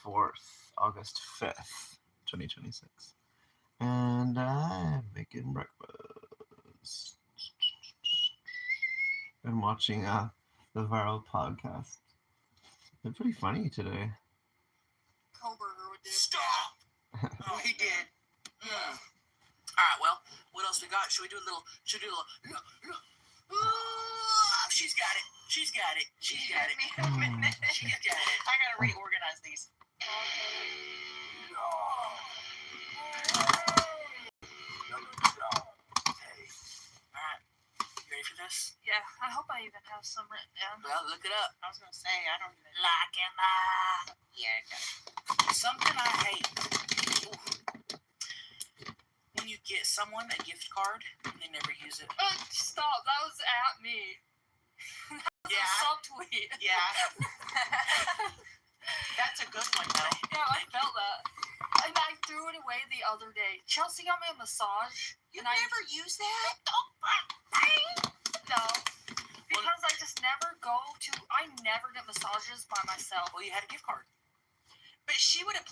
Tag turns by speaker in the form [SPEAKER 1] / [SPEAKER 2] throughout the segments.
[SPEAKER 1] 4th, August 5th, 2026. And I'm making breakfast. I'm watching the viral podcast. They're pretty funny today.
[SPEAKER 2] Kohlberger would do.
[SPEAKER 3] Stop! Oh, he did. All right, well, what else we got? Should we do a little... She's got it. She's got it. She's got it.
[SPEAKER 2] Give me a minute.
[SPEAKER 3] She's got it.
[SPEAKER 2] I gotta reorganize these.
[SPEAKER 3] Alright. You ready for this?
[SPEAKER 2] Yeah, I hope I even have some written down.
[SPEAKER 3] Well, look it up.
[SPEAKER 2] I was gonna say, I don't even...
[SPEAKER 3] Like him.
[SPEAKER 2] Yeah,
[SPEAKER 3] Something I hate. When you get someone a gift card and they never use it.
[SPEAKER 2] Stop, that was at me.
[SPEAKER 3] Yeah.
[SPEAKER 2] A subtweet.
[SPEAKER 3] Yeah. That's a good one, though.
[SPEAKER 2] Yeah, I felt that. And I threw it away the other day. Chelsea got me a massage.
[SPEAKER 3] You
[SPEAKER 2] and
[SPEAKER 3] never use that?
[SPEAKER 2] No. Because I just never I never get massages by myself.
[SPEAKER 3] Well, you had a gift card.
[SPEAKER 4] But she would have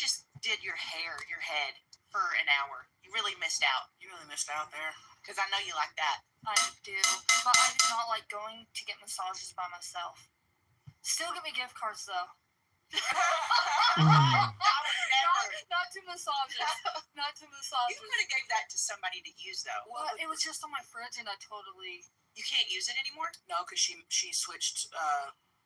[SPEAKER 4] just did your hair, your head for an hour. You really missed out.
[SPEAKER 3] You really missed out there.
[SPEAKER 4] Because I know you like that.
[SPEAKER 2] I do. But I do not like going to get massages by myself. Still get me gift cards, though.
[SPEAKER 4] I would never.
[SPEAKER 2] Not to massages. Not to massages.
[SPEAKER 4] You could have gave that to somebody to use, though.
[SPEAKER 2] Well, it was just on my fridge, and I totally...
[SPEAKER 4] You can't use it anymore?
[SPEAKER 3] No, because she switched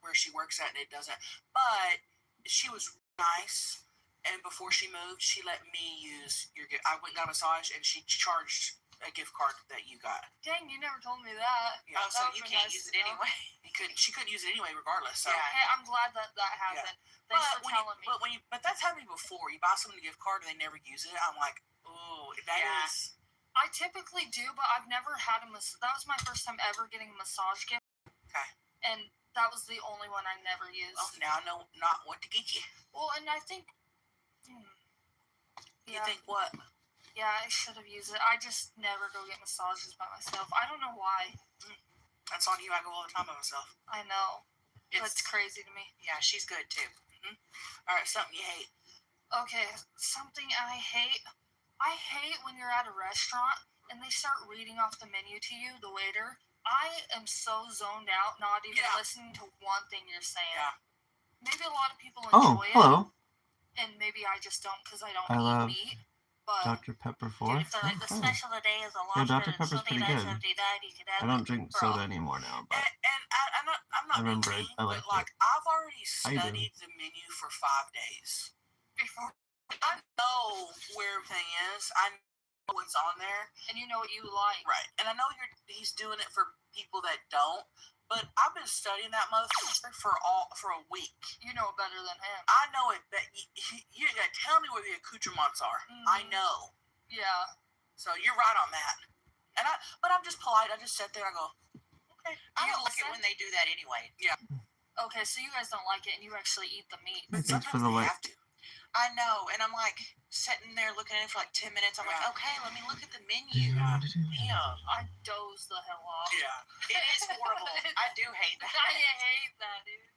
[SPEAKER 3] where she works at, and it doesn't. But she was nice, and before she moved, she let me use your gift. I went and got a massage, and she charged a gift card that you got.
[SPEAKER 2] Dang, you never told me that.
[SPEAKER 3] Yeah.
[SPEAKER 4] Oh, so
[SPEAKER 2] That
[SPEAKER 4] you
[SPEAKER 2] would've
[SPEAKER 4] can't
[SPEAKER 2] been
[SPEAKER 4] use
[SPEAKER 2] nice
[SPEAKER 4] it
[SPEAKER 2] to know.
[SPEAKER 4] anyway.
[SPEAKER 3] She couldn't use it anyway, regardless. So.
[SPEAKER 4] Yeah.
[SPEAKER 2] Okay, I'm glad that happened. Thanks for telling me.
[SPEAKER 3] But that's happened before. You buy someone a gift card and they never use it. I'm like, oh, that
[SPEAKER 4] Yeah.
[SPEAKER 3] is.
[SPEAKER 2] I typically do, but I've never had that was my first time ever getting a massage gift.
[SPEAKER 3] Okay.
[SPEAKER 2] And that was the only one I never used.
[SPEAKER 3] Oh, now I know not what to get you.
[SPEAKER 2] Well, and I think...
[SPEAKER 3] You think what?
[SPEAKER 2] Yeah, I should have used it. I just never go get massages by myself. I don't know why.
[SPEAKER 3] That's on you. I go all the time by myself.
[SPEAKER 2] I know. It's crazy to me.
[SPEAKER 4] Yeah, she's good, too.
[SPEAKER 3] All right, something you hate.
[SPEAKER 2] Okay, something I hate. I hate when you're at a restaurant and they start reading off the menu to you, the waiter. I am so zoned out, not even listening to one thing you're saying.
[SPEAKER 3] Yeah.
[SPEAKER 2] Maybe a lot of people
[SPEAKER 1] Oh,
[SPEAKER 2] enjoy it,
[SPEAKER 1] hello.
[SPEAKER 2] and maybe I just don't because I don't
[SPEAKER 1] I love
[SPEAKER 2] eat meat. But
[SPEAKER 1] Dr. Pepper 4.
[SPEAKER 4] The special today is a
[SPEAKER 1] Yeah,
[SPEAKER 4] lobster
[SPEAKER 1] Dr. Pepper's pretty good. I don't drink soda anymore now, but
[SPEAKER 3] And I'm not
[SPEAKER 1] I remember
[SPEAKER 3] being
[SPEAKER 1] I
[SPEAKER 3] mean,
[SPEAKER 1] liked
[SPEAKER 3] but like
[SPEAKER 1] it.
[SPEAKER 3] I've already
[SPEAKER 1] How you doing?
[SPEAKER 3] studied the menu for 5 days.
[SPEAKER 2] before,
[SPEAKER 3] I know where everything is. I know what's on there.
[SPEAKER 2] and you know what you like.
[SPEAKER 3] Right. And I know he's doing it for people that don't. But I've been studying that motherfucker for a week.
[SPEAKER 2] You know it better than him.
[SPEAKER 3] I know it. That you gotta tell me where the accoutrements are. I know.
[SPEAKER 2] Yeah.
[SPEAKER 3] So you're right on that. But I'm just polite. I just sit there. I go, okay.
[SPEAKER 4] I
[SPEAKER 2] You
[SPEAKER 4] don't like it
[SPEAKER 2] listen?
[SPEAKER 4] when they do that anyway.
[SPEAKER 3] Yeah.
[SPEAKER 2] Okay, so you guys don't like it, and you actually eat the meat.
[SPEAKER 1] I
[SPEAKER 3] But
[SPEAKER 1] think for
[SPEAKER 3] sometimes
[SPEAKER 1] the
[SPEAKER 3] they
[SPEAKER 1] like,
[SPEAKER 3] have to.
[SPEAKER 4] I know, and I'm like sitting there looking at it for like 10 minutes. I'm like,
[SPEAKER 3] Yeah.
[SPEAKER 4] okay, let me look at the
[SPEAKER 1] do you
[SPEAKER 4] menu.
[SPEAKER 1] know what to do?
[SPEAKER 4] Damn,
[SPEAKER 2] I doze the hell off.
[SPEAKER 3] Yeah.
[SPEAKER 4] it is horrible. I do hate that.
[SPEAKER 2] I hate that, dude.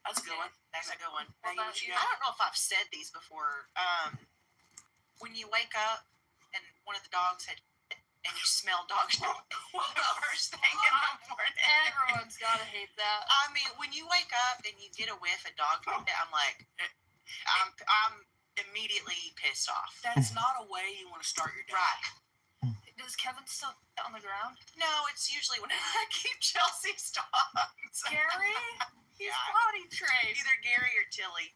[SPEAKER 3] That's a good one.
[SPEAKER 4] That's a good one.
[SPEAKER 2] What
[SPEAKER 3] Maggie,
[SPEAKER 2] about
[SPEAKER 3] what you
[SPEAKER 2] you?
[SPEAKER 4] I
[SPEAKER 3] got?
[SPEAKER 4] don't know if I've said these before. When you wake up and one of the dogs had, and you smell dog shit the first thing in the morning.
[SPEAKER 2] Everyone's gotta hate that.
[SPEAKER 4] I mean, when you wake up and you get a whiff of dog food, I'm like, I'm immediately pissed off.
[SPEAKER 3] That's not a way you want to start your day.
[SPEAKER 4] Right.
[SPEAKER 2] Does Kevin still sit on the ground?
[SPEAKER 4] No, it's usually when I keep Chelsea's dogs.
[SPEAKER 2] Gary? He's
[SPEAKER 4] Yeah.
[SPEAKER 2] potty trained.
[SPEAKER 4] Either Gary or Tilly.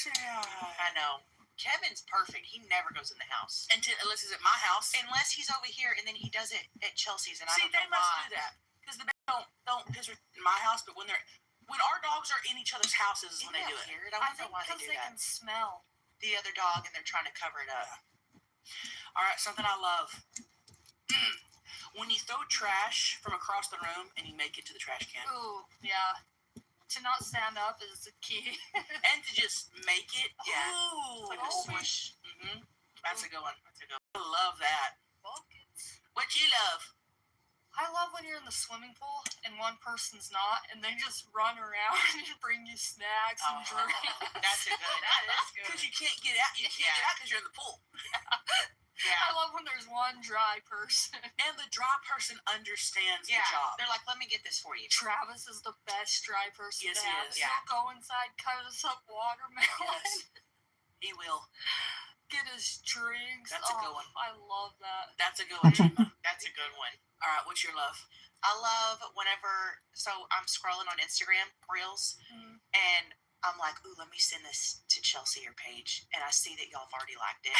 [SPEAKER 3] Yeah.
[SPEAKER 4] I know. Kevin's perfect. He never goes in the house.
[SPEAKER 3] Unless he's at my house.
[SPEAKER 4] Unless he's over here, and then he does it at Chelsea's, and
[SPEAKER 3] See,
[SPEAKER 4] I
[SPEAKER 3] they
[SPEAKER 4] don't know
[SPEAKER 3] must
[SPEAKER 4] why.
[SPEAKER 3] do that because the dogs don't piss in my house. But when our dogs are in each other's houses, is when they do it.
[SPEAKER 4] Weird.
[SPEAKER 2] I
[SPEAKER 4] I don't
[SPEAKER 2] think
[SPEAKER 4] know why they
[SPEAKER 2] because
[SPEAKER 4] do
[SPEAKER 2] they
[SPEAKER 4] that.
[SPEAKER 2] can smell.
[SPEAKER 4] The other dog, and they're trying to cover it up.
[SPEAKER 3] All right, something I love. When you throw trash from across the room and you make it to the trash can,
[SPEAKER 2] Ooh, yeah. To not stand up is the key.
[SPEAKER 3] and to just make it,
[SPEAKER 4] Yeah.
[SPEAKER 3] ooh,
[SPEAKER 4] Like a
[SPEAKER 2] Oh,
[SPEAKER 4] swish.
[SPEAKER 3] That's a good one. That's a good one. I love that.
[SPEAKER 2] Buckets.
[SPEAKER 3] What you love?
[SPEAKER 2] I love when you're in the swimming pool and one person's not, and they just run around and bring you snacks and drinks.
[SPEAKER 4] That's a good. That is good.
[SPEAKER 3] Because you can't get out. You can't get out because you're in the pool.
[SPEAKER 4] Yeah.
[SPEAKER 2] I love when there's one dry person.
[SPEAKER 3] And the dry person understands the
[SPEAKER 4] Yeah.
[SPEAKER 3] job.
[SPEAKER 4] They're like, let me get this for you.
[SPEAKER 2] Travis is the best dry person
[SPEAKER 3] Yes,
[SPEAKER 2] to
[SPEAKER 3] he
[SPEAKER 2] have.
[SPEAKER 3] is.
[SPEAKER 4] Yeah.
[SPEAKER 2] He'll go inside, cut us up watermelon,
[SPEAKER 3] Yes. He will.
[SPEAKER 2] get his drinks.
[SPEAKER 3] That's a good one.
[SPEAKER 2] I love that.
[SPEAKER 3] That's a good one, Gemma.
[SPEAKER 4] That's a good one.
[SPEAKER 3] All right, what's your love?
[SPEAKER 4] I love whenever, so I'm scrolling on Instagram Reels,
[SPEAKER 2] Mm.
[SPEAKER 4] and I'm like, ooh, let me send this to Chelsea or Paige, and I see that y'all have already liked it.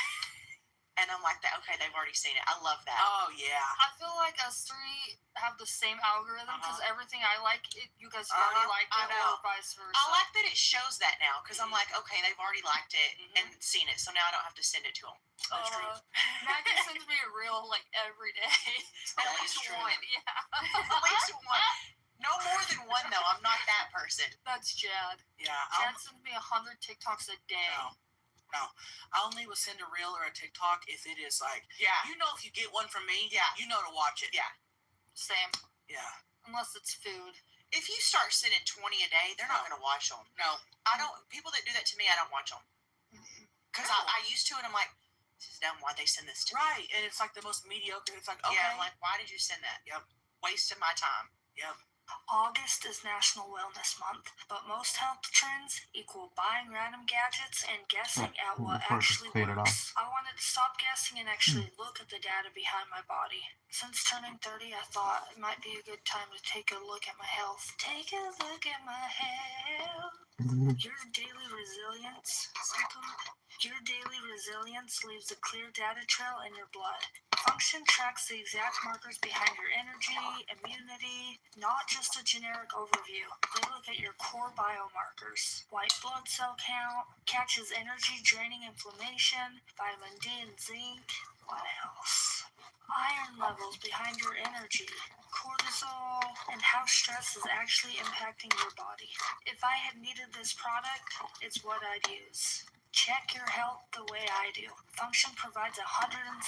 [SPEAKER 4] And I'm like, okay, they've already seen it. I love that.
[SPEAKER 3] Oh, yeah.
[SPEAKER 2] I feel like us three have the same algorithm because
[SPEAKER 3] Uh-huh.
[SPEAKER 2] everything I like, you guys have already liked
[SPEAKER 4] I
[SPEAKER 2] it,
[SPEAKER 4] know.
[SPEAKER 2] or vice versa.
[SPEAKER 4] I like that it shows that now, because I'm like, okay, they've already liked it and seen it, so now I don't have to send it to them.
[SPEAKER 3] That's true.
[SPEAKER 2] Maggie sends me a reel like every day.
[SPEAKER 4] At least
[SPEAKER 3] true.
[SPEAKER 4] one.
[SPEAKER 2] Yeah.
[SPEAKER 4] At least one. No more than one, though. I'm not that person.
[SPEAKER 2] That's Jad.
[SPEAKER 3] Yeah.
[SPEAKER 2] Jad sends me 100 TikToks a day.
[SPEAKER 3] No. I only will send a reel or a TikTok if it is like,
[SPEAKER 4] Yeah.
[SPEAKER 3] you know, if you get one from me,
[SPEAKER 4] Yeah.
[SPEAKER 3] you know to watch it.
[SPEAKER 4] Yeah.
[SPEAKER 2] Same.
[SPEAKER 3] Yeah.
[SPEAKER 2] Unless it's food.
[SPEAKER 4] If you start sending 20 a day, they're not going to watch them.
[SPEAKER 3] No.
[SPEAKER 4] I don't. People that do that to me, I don't watch them. Because
[SPEAKER 3] No.
[SPEAKER 4] I used to, and I'm like, this is dumb. Why'd they send this to me?
[SPEAKER 3] Right. And it's like the most mediocre. It's like, okay.
[SPEAKER 4] Yeah, I'm like, why did you send that?
[SPEAKER 3] Yep.
[SPEAKER 4] Wasting my time.
[SPEAKER 3] Yep.
[SPEAKER 2] August is National Wellness Month, but most health trends equal buying random gadgets and guessing at what
[SPEAKER 1] before it
[SPEAKER 2] actually
[SPEAKER 1] cleared it
[SPEAKER 2] works. I wanted to stop guessing and actually look at the data behind my body. Since turning 30, I thought it might be a good time to take a look at my health. Take a look at my health. Your daily resilience leaves a clear data trail in your blood. Function tracks the exact markers behind your energy, immunity, not just a generic overview. They look at your core biomarkers. White blood cell count, catches energy draining inflammation, vitamin D and zinc. What else? Iron levels behind your energy, cortisol, and how stress is actually impacting your body. If I had needed this product, it's what I'd use. Check your health the way I do. Function provides 160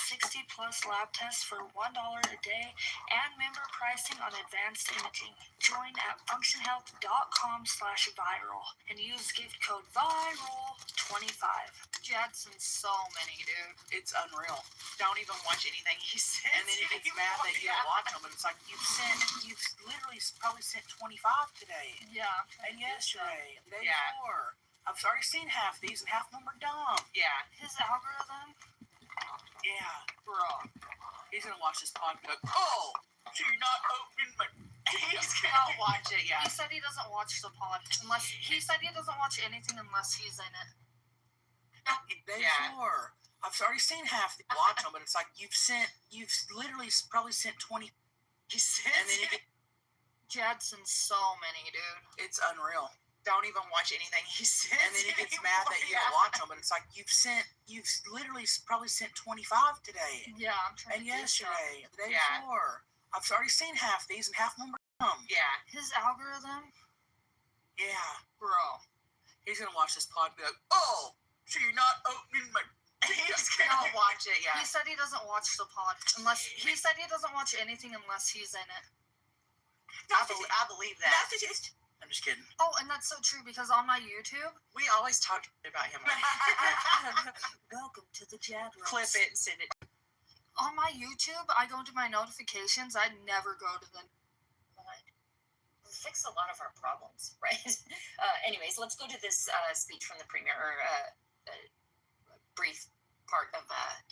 [SPEAKER 2] plus lab tests for $1 a day and member pricing on advanced imaging. Join at functionhealth.com/viral and use gift code VIRAL25. Jadson's so many, dude.
[SPEAKER 3] It's unreal.
[SPEAKER 4] Don't even watch anything he says.
[SPEAKER 3] And then he gets mad that you don't watch them, and it's like, you've literally probably sent 25 today.
[SPEAKER 2] Yeah.
[SPEAKER 3] And yesterday, and the day
[SPEAKER 4] Yeah.
[SPEAKER 3] before. I've already seen half these, and half of them are dumb.
[SPEAKER 4] Yeah.
[SPEAKER 2] His algorithm,
[SPEAKER 3] Yeah.
[SPEAKER 2] bro.
[SPEAKER 3] He's going to watch this pod and go, oh, so you're not opening my...
[SPEAKER 4] He's gonna watch it, yeah.
[SPEAKER 2] He said he doesn't watch the pod unless he doesn't watch anything unless he's in it.
[SPEAKER 3] Day
[SPEAKER 4] Yeah.
[SPEAKER 3] before. I've already seen half the watch them, but it's like, you've literally probably sent 20,
[SPEAKER 4] He says
[SPEAKER 3] and then you get,
[SPEAKER 2] Jadson's so many, dude.
[SPEAKER 3] it's unreal.
[SPEAKER 4] don't even watch anything he says.
[SPEAKER 3] And then he gets mad that you don't watch them, but it's like, you've literally probably sent 25 today.
[SPEAKER 2] Yeah, I'm trying
[SPEAKER 3] And
[SPEAKER 2] to do stuff.
[SPEAKER 3] yesterday, the day
[SPEAKER 4] Yeah.
[SPEAKER 3] before. I've already seen half these, and half of them are dumb.
[SPEAKER 4] Yeah.
[SPEAKER 2] His algorithm,
[SPEAKER 3] Yeah.
[SPEAKER 2] bro.
[SPEAKER 3] He's going to watch this pod and be like, oh, so you're not opening my...
[SPEAKER 4] He's gonna watch it, yeah.
[SPEAKER 2] He said he doesn't watch the pod unless he said he doesn't watch anything unless he's in it.
[SPEAKER 4] I believe that.
[SPEAKER 3] I'm just kidding.
[SPEAKER 2] Oh, and that's so true because on my YouTube,
[SPEAKER 4] We always talk about him.
[SPEAKER 2] welcome to the Jad Roast.
[SPEAKER 4] Clip it and send it.
[SPEAKER 2] On my YouTube, I go to my notifications. I never go to the.
[SPEAKER 5] Fix a lot of our problems, right? Anyways, let's go to this speech from the premier, or brief part of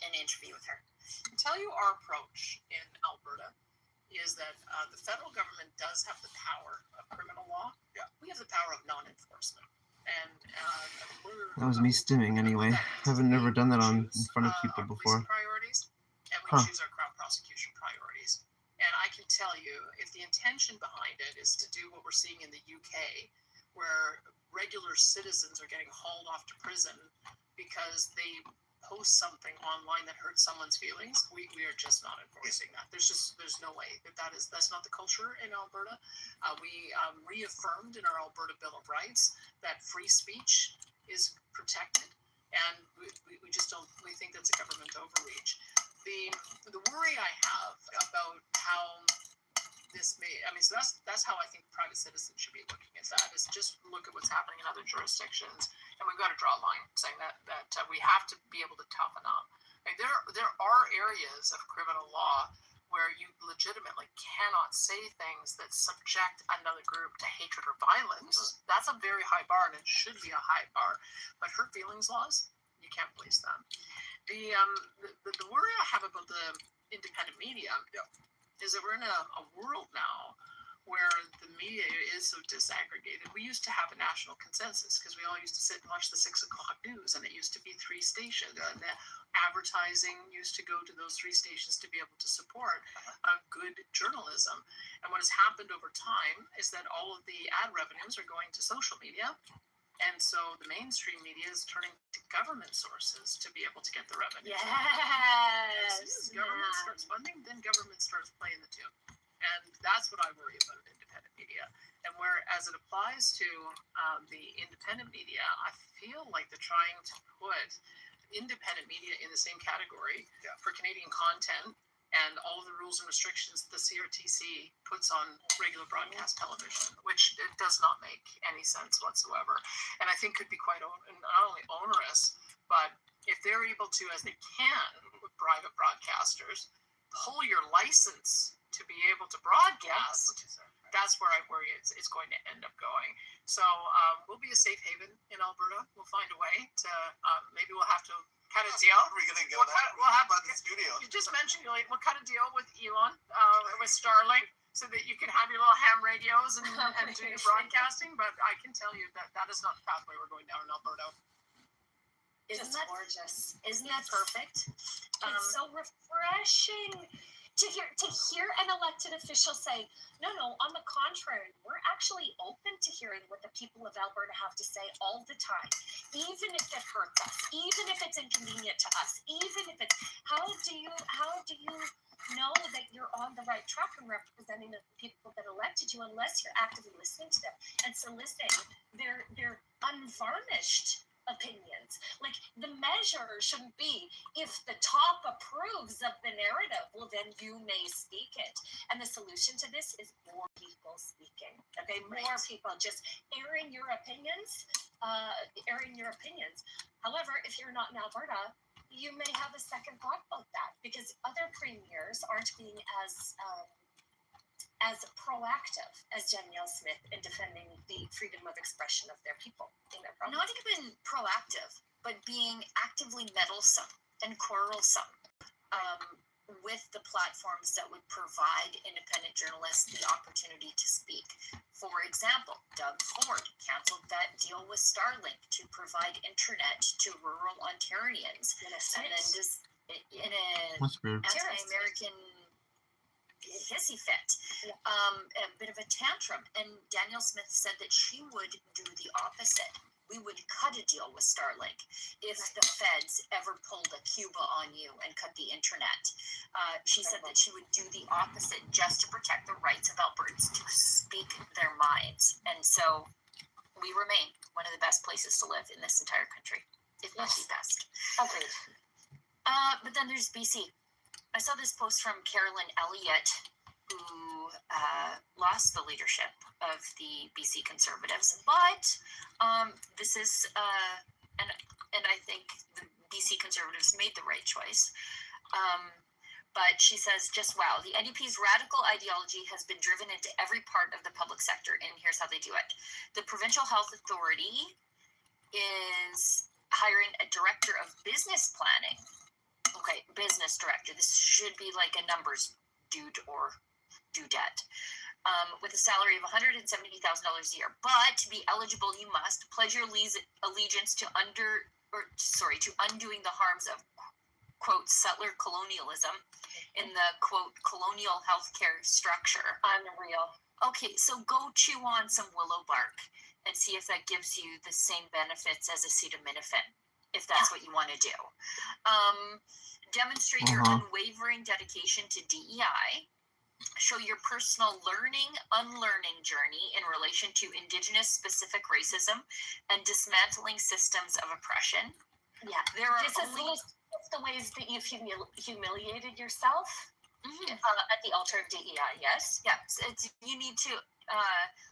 [SPEAKER 5] an interview with her.
[SPEAKER 6] I tell you, our approach in Alberta is that the federal government does have the power of criminal law.
[SPEAKER 3] Yeah.
[SPEAKER 6] We have the power of non-enforcement. And we're...
[SPEAKER 1] That was me stimming anyway. Haven't never done that in front of people
[SPEAKER 6] our
[SPEAKER 1] before.
[SPEAKER 6] policing priorities, and we
[SPEAKER 1] Huh.
[SPEAKER 6] choose our crown prosecution priorities. And I can tell you, if the intention behind it is to do what we're seeing in the UK, where regular citizens are getting hauled off to prison because they post something online that hurts someone's feelings, we are just not enforcing that. There's no way that's not the culture in Alberta. We reaffirmed in our Alberta Bill of Rights that free speech is protected, and we just don't. We think that's a government overreach. The worry I have about how this may, I mean, so that's how I think private citizens should be looking at that, is just look at what's happening in other jurisdictions, and we've got to draw a line saying that we have to be able to toughen up. Like there are areas of criminal law where you legitimately cannot say things that subject another group to hatred or violence. That's a very high bar, and it should be a high bar. But hurt feelings laws, you can't police them. The worry I have about the independent media is that we're in a world now where the media is so disaggregated. We used to have a national consensus because we all used to sit and watch the 6 o'clock news, and it used to be 3 stations, and the advertising used to go to those 3 stations to be able to support good journalism. And what has happened over time is that all of the ad revenues are going to social media, and so the mainstream media is turning to government sources to be able to get the revenue.
[SPEAKER 5] Yes.
[SPEAKER 6] As soon as government starts funding, then government starts playing the tune. And that's what I worry about in independent media. And where, as it applies to the independent media, I feel like they're trying to put independent media in the same category for Canadian content and all of the rules and restrictions the CRTC puts on regular broadcast television, which it does not make any sense whatsoever. And I think could be quite not only onerous, but if they're able to, as they can with private broadcasters, pull your license to be able to broadcast, that's where I worry it's going to end up going. So we'll be a safe haven in Alberta. We'll find a way to, maybe we'll have to cut a deal.
[SPEAKER 7] How are we going to go
[SPEAKER 6] We'll have
[SPEAKER 7] about the studio?
[SPEAKER 6] You just mentioned, we'll cut a deal with Elon, with Starlink, so that you can have your little ham radios and do your broadcasting. But I can tell you that is not the pathway we're going down in Alberta.
[SPEAKER 5] Isn't that gorgeous? Isn't that perfect? It's so refreshing to hear an elected official say, no, on the contrary, we're actually open to hearing what the people of Alberta have to say all the time, even if it hurts us, even if it's inconvenient to us, even if it's, how do you know that you're on the right track and representing the people that elected you unless you're actively listening to them and soliciting their unvarnished opinions? Like, the measure shouldn't be if the top approves of the narrative, well, then you may speak it. And the solution to this is more people speaking. Okay, more people just airing your opinions. However, if you're not in Alberta, you may have a second thought about that, because other premiers aren't being as proactive as Danielle Smith in defending the freedom of expression of their people in their province.
[SPEAKER 8] Not even proactive, but being actively meddlesome and quarrelsome with the platforms that would provide independent journalists the opportunity to speak. For example, Doug Ford canceled that deal with Starlink to provide internet to rural Ontarians. And then just in a anti-American hissy fit, a bit of a tantrum. And Danielle Smith said that she would do the opposite. We would cut a deal with Starlink if the feds ever pulled a Cuba on you and cut the internet. She said that she would do the opposite just to protect the rights of Albertans to speak their minds. And so we remain one of the best places to live in this entire country, if not the best.
[SPEAKER 5] Agreed.
[SPEAKER 8] But then there's BC. I saw this post from Carolyn Elliott, who lost the leadership of the BC Conservatives. But this is, and I think the BC Conservatives made the right choice. But she says, just wow, the NDP's radical ideology has been driven into every part of the public sector, and here's how they do it. The Provincial Health Authority is hiring a director of business planning. Okay, business director. This should be like a numbers dude or dudette. With a salary of $170,000 a year. But to be eligible, you must pledge your allegiance to undoing the harms of, quote, settler colonialism in the, quote, colonial healthcare structure.
[SPEAKER 5] Unreal.
[SPEAKER 8] Okay, so go chew on some willow bark and see if that gives you the same benefits as acetaminophen, if that's what you want to do. Demonstrate your unwavering dedication to DEI. Show your personal unlearning journey in relation to Indigenous specific racism and dismantling systems of oppression.
[SPEAKER 5] Yeah.
[SPEAKER 8] There are
[SPEAKER 5] This is the ways that you've humiliated yourself at the altar of DEI. Yes.
[SPEAKER 8] Yeah, you need to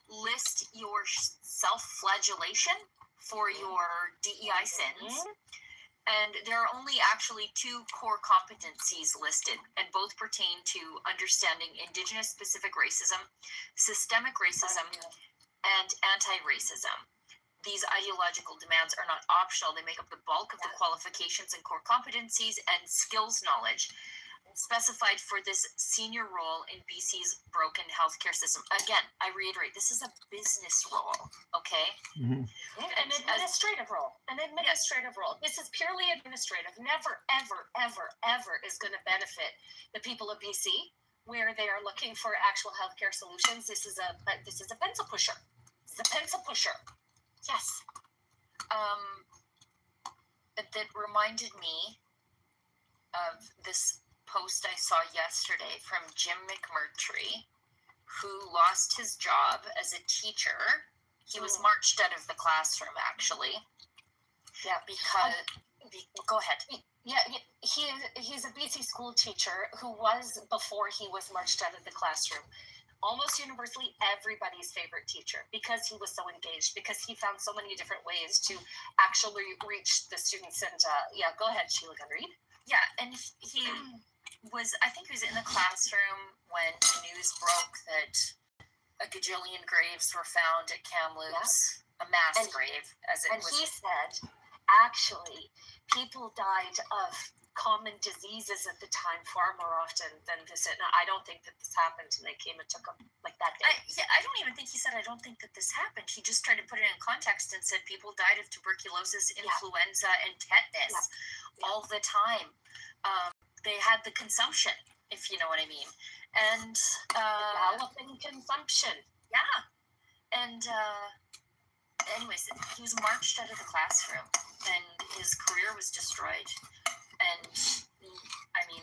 [SPEAKER 8] list your self-flagellation for your DEI sins. And there are only actually 2 core competencies listed, and both pertain to understanding Indigenous specific racism, systemic racism, and anti-racism. These ideological demands are not optional. They make up the bulk of the qualifications and core competencies and skills knowledge specified for this senior role in BC's broken healthcare system. Again, I reiterate, this is a business role, okay?
[SPEAKER 5] An administrative role. This is purely administrative. Never, ever, ever, ever is going to benefit the people of BC where they are looking for actual healthcare solutions. This is a pencil pusher.
[SPEAKER 8] Yes. That reminded me of this post I saw yesterday from Jim McMurtry, who lost his job as a teacher. He was marched out of the classroom, actually.
[SPEAKER 5] Yeah,
[SPEAKER 8] because go ahead.
[SPEAKER 5] Yeah, he's a BC school teacher who was, before he was marched out of the classroom, almost universally everybody's favorite teacher because he was so engaged, because he found so many different ways to actually reach the students. And go ahead, Sheila Gunn-Reid.
[SPEAKER 8] Yeah, and he was, I think he was in the classroom when the news broke that a gajillion graves were found at Kamloops, a mass grave, as it was.
[SPEAKER 5] And he said, actually, people died of common diseases at the time far more often than this. And I don't think that this happened, and they came and took them like that day.
[SPEAKER 8] I don't even think he said, I don't think that this happened. He just tried to put it in context and said people died of tuberculosis, influenza, and tetanus all the time. They had the consumption, if you know what I mean. And
[SPEAKER 5] galloping consumption.
[SPEAKER 8] Yeah. And anyways, he was marched out of the classroom and his career was destroyed. And I mean,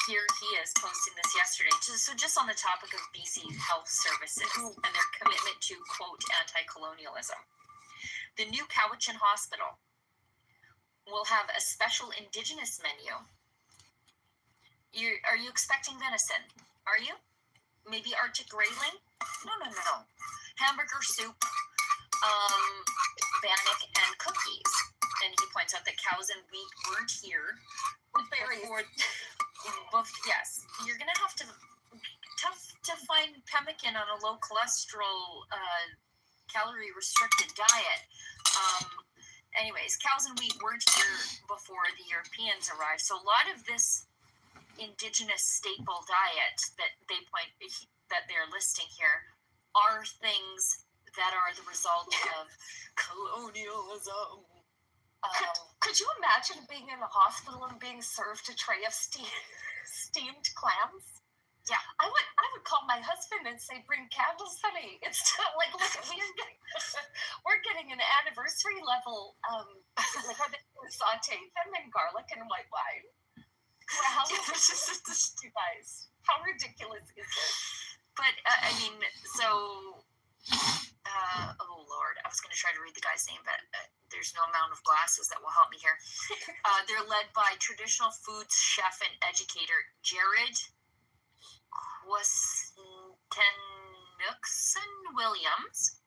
[SPEAKER 8] here he is posting this yesterday. So just on the topic of BC Health Services and their commitment to, quote, anti-colonialism. The new Cowichan Hospital will have a special Indigenous menu. Are you expecting venison? Are you? Maybe Arctic grayling? No. Hamburger soup, bannock, and cookies. And he points out that cows and wheat weren't here. Yes, you're gonna have to find pemmican on a low cholesterol, calorie restricted diet. Anyways, cows and wheat weren't here before the Europeans arrived. So a lot of this Indigenous staple diet that they're listing here are things that are the result of colonialism.
[SPEAKER 5] Could you imagine being in the hospital and being served a tray of steamed clams?
[SPEAKER 8] Yeah,
[SPEAKER 5] I would call my husband and say, "Bring candles, honey." It's like, look, we're getting an anniversary level, like sauteed them in garlic and white wine. How ridiculous is this, you guys? How ridiculous is this?
[SPEAKER 8] But I mean, so, oh Lord, I was going to try to read the guy's name, but there's no amount of glasses that will help me here. They're led by traditional foods chef and educator Jared Wassenuksen Williams.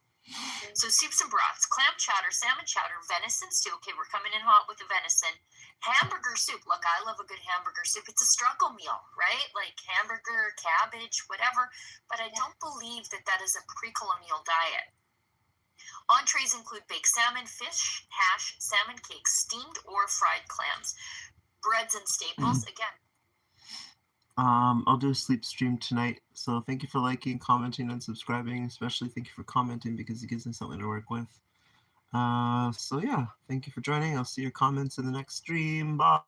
[SPEAKER 8] So soups and broths, clam chowder, salmon chowder, venison stew. Okay, we're coming in hot with the venison. Hamburger soup. Look, I love a good hamburger soup. It's a struggle meal, right? Like hamburger, cabbage, whatever. But I don't believe that is a pre-colonial diet. Entrees include baked salmon, fish, hash, salmon cakes, steamed or fried clams. Breads and staples, again.
[SPEAKER 1] I'll do a sleep stream tonight. So thank you for liking, commenting, and subscribing. Especially thank you for commenting because it gives me something to work with. So yeah, thank you for joining. I'll see your comments in the next stream. Bye.